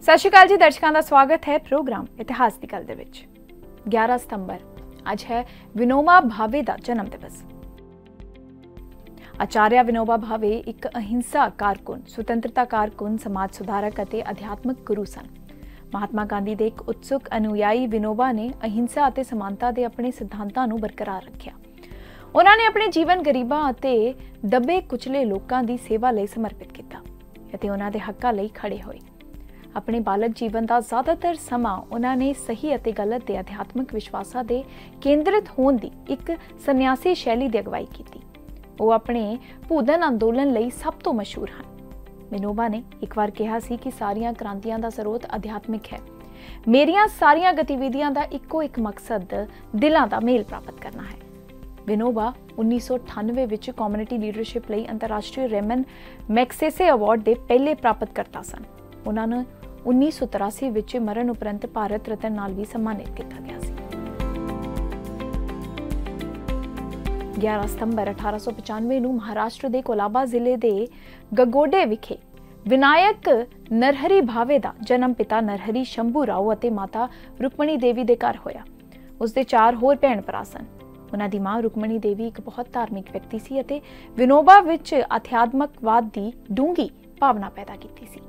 सत श्री अकाल जी दर्शकों का स्वागत है प्रोग्राम इतिहास की गल दे विच। 11 सितंबर अज है विनोबा भावे का जन्म दिवस। आचार्य विनोबा भावे एक अहिंसा कारकुन, स्वतंत्रता कारकुन, समाज सुधारक और अध्यात्मक गुरु सन। महात्मा गांधी के एक उत्सुक अनुयायी विनोबा ने अहिंसा और समानता के अपने सिद्धांतों को बरकरार रखा। उन्होंने अपने जीवन गरीबों और दबे कुचले लोगों की सेवा लई समर्पित किया। उन्हां दे हक्कां लई खड़े होए। अपने बालक जीवन का ज़्यादातर समा उन्होंने सही और गलत के अध्यात्मक विश्वासां दे केंद्रित होने की एक सन्यासी शैली की अगवाई की। वो अपने भूदन अंदोलन लई सब तो मशहूर हैं। विनोबा ने एक बार कहा सी कि सारियां क्रांतियां का स्रोत अध्यात्मिक है। मेरियां सारियां गतिविधियां का इको एक मकसद दिलों का मेल प्राप्त करना है। विनोबा 1998 विच कम्युनिटी लीडरशिप लई अंतरराष्ट्रीय रेमन मैग्सेसे अवार्ड के पहले प्राप्तकर्ता सन। उन्होंने 1983 विच मरण उपरंत भारत रत्न नाल भी सम्मानित किया गया सी। 11 सितंबर 1895 ਨੂੰ महाराष्ट्र के कोलाबा जिले के गगोडे विखे विनायक नरहरी भावे का जन्म पिता नरहरी शंभू राव और माता रुक्मणी देवी के घर होया। उसके 4 होर भैन भरा सन। उन्हां दी मां रुक्मणी देवी एक बहुत धार्मिक व्यक्ति सी अते विनोबा विच अध्यात्मकवाद की डूंगी भावना पैदा की सी।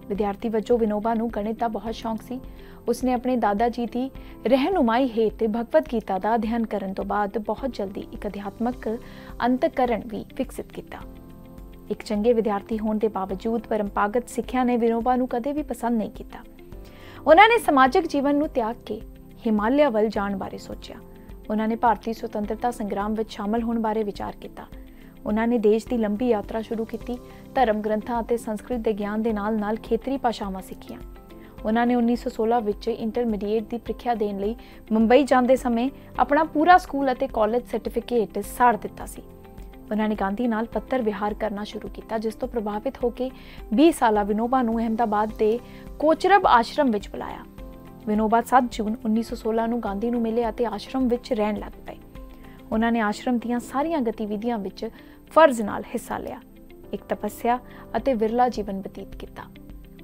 विद्यार्थी वजों विनोबा नूं गणित का बहुत शौक सी। उसने अपने दादा जी की रहनुमाई हेठ भगवत गीता का अध्ययन करने तो बाद बहुत जल्दी एक अध्यात्मक अंतकरण भी विकसित किया। एक चंगे विद्यार्थी होने के बावजूद परंपरागत सिक्ख्या ने विनोबा नूं कदे भी पसंद नहीं किया। उन्होंने समाजिक जीवन नूं त्याग के हिमालय वल जाण बारे सोचा। उन्होंने भारतीय स्वतंत्रता संग्राम में शामिल होने बारे विचार किया। उन्होंने देश की लंबी यात्रा शुरू की, धर्म ग्रंथों और संस्कृत के ज्ञान के नाल नाल खेतरी भाषावां सीखियां। उन्होंने 1916 विच इंटरमीडिएट की प्रीख्या देने लई मुंबई जाते समय अपना पूरा स्कूल और कॉलेज सर्टिफिकेट साड़ दिता सी। उन्होंने गांधी नाल पत्र विहार करना शुरू किया, जिस तो प्रभावित होकर 20 साला विनोबा नूं अहमदाबाद के कोचरब आश्रम विच बुलाया। विनोबा 7 जून 1916 ਨੂੰ गांधी ਨੂੰ मिले ਅਤੇ आश्रम विच रहन लग पे। उन्होंने आश्रम दीयां सारियां गतिविधियां विच फर्ज नाल हिस्सा लिया, एक तपस्या ਅਤੇ विरला जीवन बतीत किया।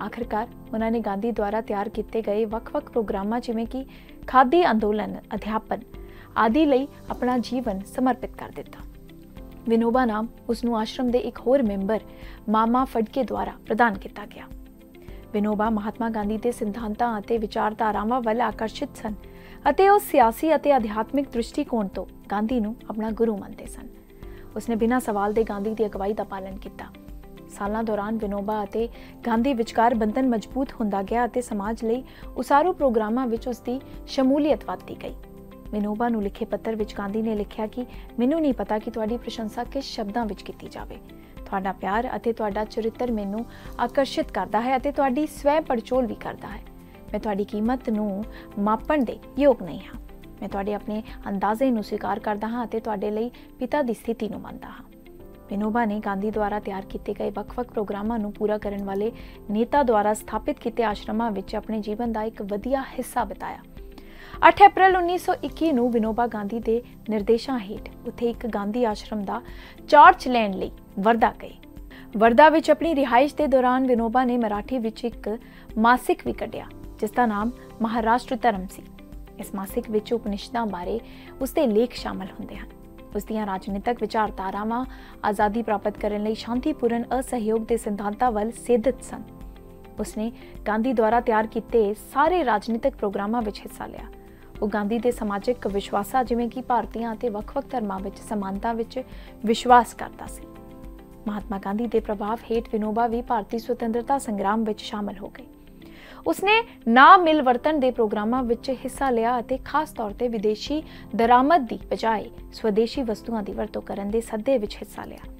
आखिरकार उन्होंने गांधी द्वारा तैयार किए गए ਵੱਖ-ਵੱਖ प्रोग्रामां जिवें कि खादी अंदोलन, अध्यापन आदि लई अपना जीवन समर्पित कर दिता। विनोबा नाम उसनूं आश्रम के एक होर मैंबर मामा फड़के द्वारा प्रदान किया गया। विनोबा महात्मा गांधी के सिद्धांतों और विचारधारावां वल आकर्षित सन अते वो सियासी और आध्यात्मिक दृष्टिकोण तो गांधी नूं अपना गुरु मानते सन। उसने बिना सवाल दे गांधी की अगवाई का पालन किया। सालों दौरान विनोबा और गांधी विचकार बंधन मजबूत होंदा गया और समाज लई उसारू प्रोग्रामां विच उसकी शमूलीयत वधदी गई। विनोबा नूं लिखे पत्र विच गांधी ने लिखा कि मैनूं नहीं पता कि तुहाडी प्रशंसा किस शब्दां विच कीती जावे। तुहाडा प्यार अते तुहाडा चरित्र मैनूं आकर्षित करता है अते तुहाडी स्वै पड़चोल भी करता है। मैं तुहाडी कीमत नूं मापण दे योग नहीं हाँ। मैं तुहाडे अपने अंदाजे नूं स्वीकार करदा हाँ अते तुहाडे लई पिता दी स्थिति नूं मनदा हाँ। विनोबा ने गांधी द्वारा तैयार किए गए ਵੱਖ-ਵੱਖ प्रोग्रामां नूं पूरा करने वाले नेता द्वारा स्थापित किए आश्रमां विच अपने जीवन का एक वधिया हिस्सा बिताया। 8 अप्रैल 1921 ਨੂੰ विनोबा गांधी के निर्देशों हेठ उत्थे एक गांधी आश्रम का चार्ज लैण लई वर्धा गए। वर्धा विच अपनी रिहाइश के दौरान विनोबा ने मराठी विच एक मासिक भी कढ़िया, जिसका नाम महाराष्ट्र धर्म सी। इस मासिक विच उपनिषदां बारे उसके लेख शामिल होंदे हन। उसदियां राजनीतिक विचारधारावां आज़ादी प्राप्त करने लई शांतिपूर्ण असहयोग के सिद्धांतां वल सेधित सन। उसने गांधी द्वारा तैयार किए सारे राजनीतिक प्रोग्रामां विच हिस्सा लिया। वो गांधी के समाजिक विश्वासां जिवें कि भारतीयां ਅਤੇ ਵੱਖ-ਵੱਖ ਧਰਮਾਂ ਵਿੱਚ समानता ਵਿੱਚ विश्वास करता सी। महात्मा गांधी के प्रभाव हेठ विनोबा भी भारतीय स्वतंत्रता संग्राम ਵਿੱਚ शामिल हो गए। उसने ना मिल वर्तन के प्रोग्रामां ਵਿੱਚ हिस्सा लिया ਅਤੇ खास तौर पर विदेशी दरामद की बजाय स्वदेशी वस्तुओं की वरतों करने के सद्दे ਵਿੱਚ हिस्सा लिया।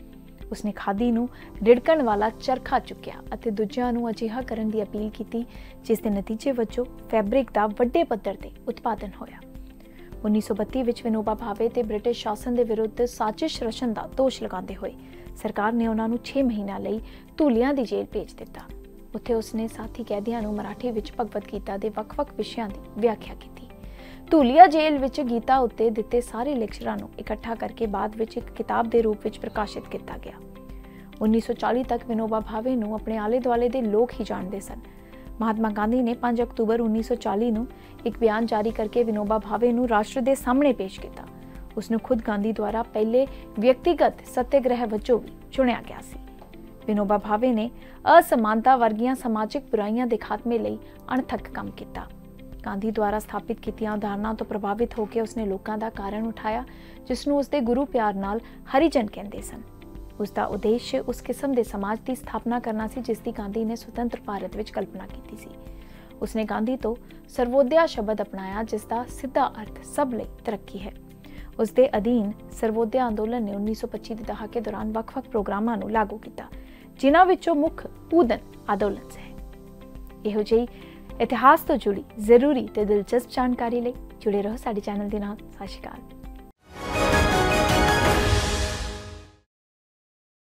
उसने खादी नूं रिड़कण वाला चरखा चुक्या ਅਤੇ दूजिਆਂ ਨੂੰ ਅਜਿਹਾ ਕਰਨ ਦੀ अपील की, जिस के नतीजे वजों फैब्रिक का वड्डे पद्धर ते उत्पादन होया। 1932 ਵਿੱਚ विनोबा भावे ते ब्रिटिश शासन के विरुद्ध साजिश रचन का दोष लगाते हुए सरकार ने उन्होंने 6 महीनों ਲਈ ਧੂਲੀਆਂ ਦੀ जेल भेज दिता। उत्थे उसने साथी कैदियों ਨੂੰ मराठी ਵਿੱਚ भगवत गीता के ਵੱਖ-ਵੱਖ विषयों की व्याख्या की। ਧੂਲੀਆ जेल विच गीता उत्ते दिते सारे लेक्चरां नूं इकट्ठा करके बाद विच एक किताब के रूप में प्रकाशित किया गया। 1940 तक विनोबा भावे नूं अपने आले दुआले दे लोग ही जानते सन। महात्मा गांधी ने 5 अक्तूबर 1940 ਨੂੰ ਇੱਕ ਬਿਆਨ ਜਾਰੀ ਕਰਕੇ ਵਿਨੋਬਾ ਭਾਵੇ ਨੂੰ ਰਾਸ਼ਟਰ ਦੇ ਸਾਹਮਣੇ ਪੇਸ਼ ਕੀਤਾ। ਉਸ ਨੂੰ ਖੁਦ ਗਾਂਧੀ ਦੁਆਰਾ ਪਹਿਲੇ ਵਿਅਕਤੀਗਤ ਸੱਤਿਆਗ੍ਰਹਿ ਵਜੋਂ ਵੀ ਚੁਣਿਆ ਗਿਆ ਸੀ। ਵਿਨੋਬਾ ਭਾਵੇ ਨੇ ਅਸਮਾਨਤਾ ਵਰਗੀਆਂ ਸਮਾਜਿਕ ਬੁਰਾਈਆਂ ਦੇ ਖਾਤਮੇ ਲਈ ਅਣਥੱਕ ਕੰਮ ਕੀਤਾ। ਗਾਂਧੀ ਦੁਆਰਾ ਸਥਾਪਿਤ ਕੀਤੀਆਂ ਉਦਾਹਰਨਾਂ ਤੋਂ ਪ੍ਰਭਾਵਿਤ ਹੋ ਕੇ ਉਸਨੇ ਲੋਕਾਂ ਦਾ ਕਾਰਨ ਉਠਾਇਆ, ਜਿਸ ਨੂੰ ਉਸਦੇ ਗੁਰੂ ਪਿਆਰ ਨਾਲ ਹਰੀਜਨ ਕਹਿੰਦੇ ਸਨ। ਉਸ ਦਾ ਉਦੇਸ਼ ਉਸ ਕਿਸਮ ਦੇ ਸਮਾਜ ਦੀ ਸਥਾਪਨਾ ਕਰਨਾ ਸੀ ਜਿਸ ਦੀ ਗਾਂਧੀ ਨੇ ਸੁਤੰਤਰ ਭਾਰਤ ਵਿੱਚ ਕਲਪਨਾ ਕੀਤੀ ਸੀ। ਉਸਨੇ ਗਾਂਧੀ ਤੋਂ ਸਰਵੋਦਿਆ ਸ਼ਬਦ ਅਪਣਾਇਆ, ਜਿਸ ਦਾ ਸਿੱਧਾ ਅਰਥ ਸਭ ਲਈ ਤਰੱਕੀ ਹੈ। ਉਸ ਦੇ ਅਧੀਨ ਸਰਵੋਦਿਆ ਅੰਦੋਲਨ ਨੇ 1925 ਦੇ ਦਹਾਕੇ ਦੌਰਾਨ ਵੱਖ-ਵੱਖ ਪ੍ਰੋਗਰਾਮਾਂ ਨੂੰ ਲਾਗੂ ਕੀਤਾ, ਜਿਨ੍ਹਾਂ ਵਿੱਚੋਂ ਮੁੱਖ ਪੂਦਨ ਅੰਦੋਲਨ ਹੈ। ਇਹੋ ਜਿਹੀ ਇਤਿਹਾਸ ਤੋਂ ਜੁੜੀ ਜ਼ਰੂਰੀ ਤੇ ਦਿਲਚਸਪ ਜਾਣਕਾਰੀ ਲਈ ਜੁੜੇ ਰਹੋ ਸਾਡੇ ਚੈਨਲ ਦੇ ਨਾਲ। ਸਤਿ ਸ਼੍ਰੀ ਅਕਾਲ।